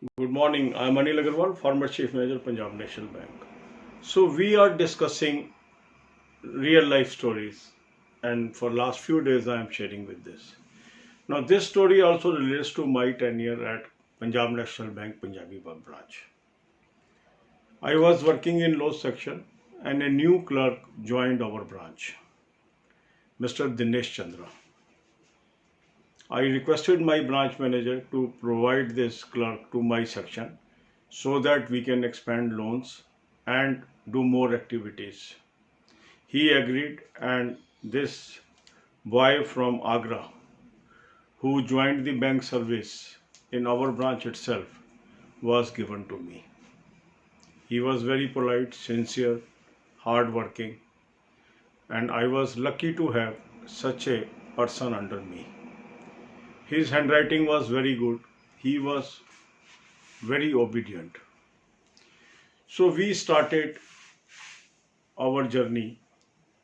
Good morning. I'm Anil Agarwal, former Chief Manager, Punjab National Bank. So we are discussing real life stories, and for last few days I am sharing with this. Now this story also relates to my tenure at Punjab National Bank, Punjabi Bagh branch. I was working in loan section, and a new clerk joined our branch, Mr. Dinesh Chandra. I requested my branch manager to provide this clerk to my section so that we can expand loans and do more activities. He agreed, and this boy from Agra, who joined the bank service in our branch itself, was given to me. He was very polite, sincere, hardworking, and I was lucky to have such a person under me. His handwriting was very good. He was very obedient. So we started our journey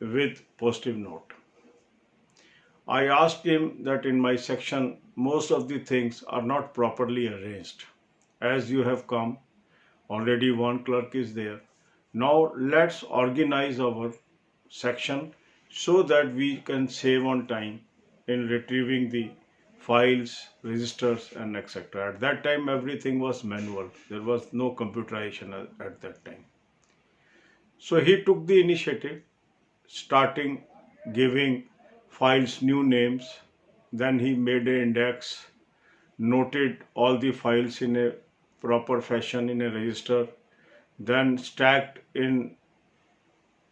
with positive note. I asked him that in my section most of the things are not properly arranged. As you have come, already one clerk is there. Now let's organize our section so that we can save on time in retrieving the files, registers, and etc. At that time, everything was manual. There was no computerization at that time. So he took the initiative, starting giving files new names. Then he made an index, noted all the files in a proper fashion in a register, then stacked in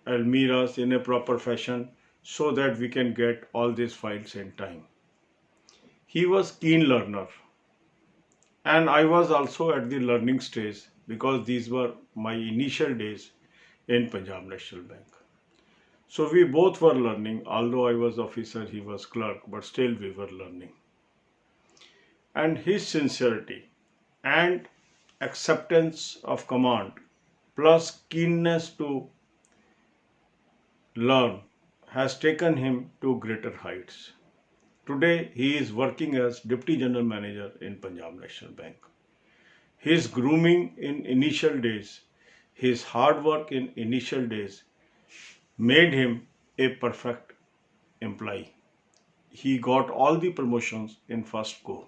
almiras in a proper fashion so that we can get all these files in time. He was keen learner, and I was also at the learning stage because these were my initial days in Punjab National Bank. So we both were learning, although I was officer, he was clerk, but still we were learning. And his sincerity and acceptance of command plus keenness to learn has taken him to greater heights. Today he is working as Deputy General Manager in Punjab National Bank. His grooming in initial days, his hard work in initial days made him a perfect employee. He got all the promotions in first go.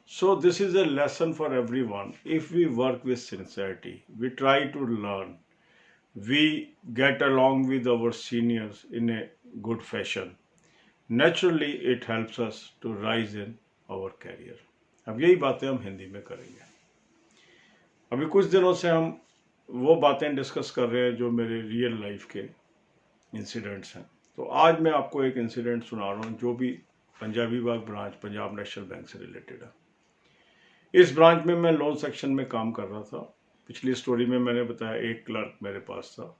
So this is a lesson for everyone. If we work with sincerity, we try to learn, we get along with our seniors in a good fashion, naturally it helps us to rise in our career. अब यही बातें हम हिंदी में करेंगे. अभी कुछ दिनों से हम वो बातें डिस्कस कर रहे हैं जो मेरे रियल लाइफ के इंसिडेंट्स हैं. तो आज मैं आपको एक इंसिडेंट सुना रहा हूँ जो भी पंजाबी बाग ब्रांच पंजाब नेशनल बैंक से रिलेटेड है. इस ब्रांच में मैं लोन सेक्शन में काम कर रहा था. पिछली स्टोरी में मैंने बताया एक क्लर्क मेरे पास था.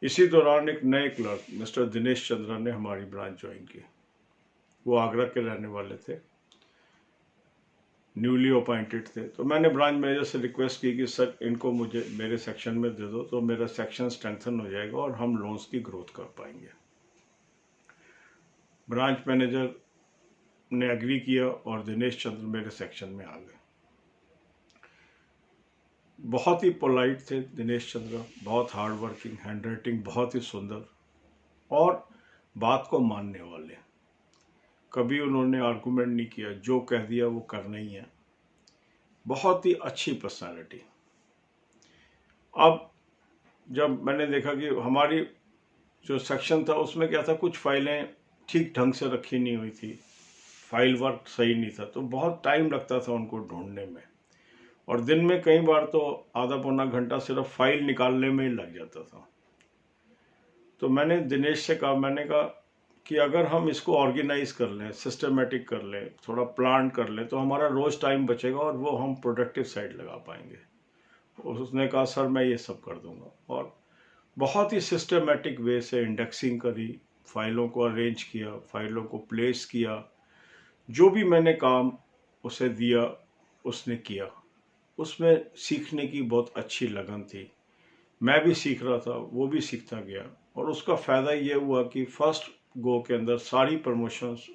इसी दौरान एक नए क्लर्क मिस्टर दिनेश चंद्रा ने हमारी ब्रांच ज्वाइन की. वो आगरा के रहने वाले थे, न्यूली अपॉइंटेड थे. तो मैंने ब्रांच मैनेजर से रिक्वेस्ट की कि सर इनको मुझे मेरे सेक्शन में दे दो तो मेरा सेक्शन स्ट्रेंथन हो जाएगा और हम लोन्स की ग्रोथ कर पाएंगे. ब्रांच मैनेजर ने एग्री किया और दिनेश चंद्र मेरे सेक्शन में आ गए. बहुत ही पोलाइट थे दिनेश चंद्र, बहुत हार्ड वर्किंग, हैंडराइटिंग बहुत ही सुंदर और बात को मानने वाले. कभी उन्होंने आर्गूमेंट नहीं किया, जो कह दिया वो करना ही है. बहुत ही अच्छी पर्सनालिटी. अब जब मैंने देखा कि हमारी जो सेक्शन था उसमें क्या था, कुछ फाइलें ठीक ढंग से रखी नहीं हुई थी, फाइल वर्क सही नहीं था, तो बहुत टाइम लगता था उनको ढूंढने में. और दिन में कई बार तो आधा पौना घंटा सिर्फ फाइल निकालने में ही लग जाता था. तो मैंने दिनेश से कहा, मैंने कहा कि अगर हम इसको ऑर्गेनाइज कर लें, सिस्टमेटिक कर लें, थोड़ा प्लान कर लें तो हमारा रोज़ टाइम बचेगा और वो हम प्रोडक्टिव साइड लगा पाएंगे. उसने कहा सर मैं ये सब कर दूंगा. और बहुत ही सिस्टमेटिक वे से इंडेक्सिंग करी, फाइलों को अरेंज किया, फाइलों को प्लेस किया. जो भी मैंने काम उसे दिया उसने किया. उसमें सीखने की बहुत अच्छी लगन थी. मैं भी सीख रहा था, वो भी सीखता गया. और उसका फ़ायदा ये हुआ कि फर्स्ट गो के अंदर सारी प्रमोशंस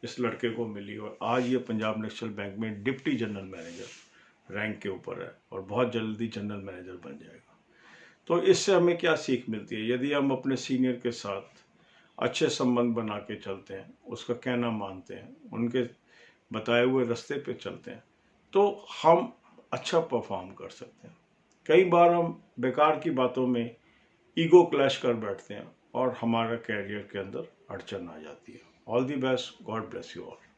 इस लड़के को मिली और आज ये पंजाब नेशनल बैंक में डिप्टी जनरल मैनेजर रैंक के ऊपर है और बहुत जल्दी जनरल मैनेजर बन जाएगा। तो इससे हमें क्या सीख मिलती है? यदि हम अपने सीनियर के साथ अच्छे संबंध बना के चलते हैं, उसका कहना मानते हैं, उनके बताए हुए रास्ते पे चलते हैं, तो हम अच्छा परफॉर्म कर सकते हैं। कई बार हम बेकार की बातों में ईगो क्लैश कर बैठते हैं और हमारा कैरियर के अंदर अड़चन आ जाती है। All the best, God bless you all.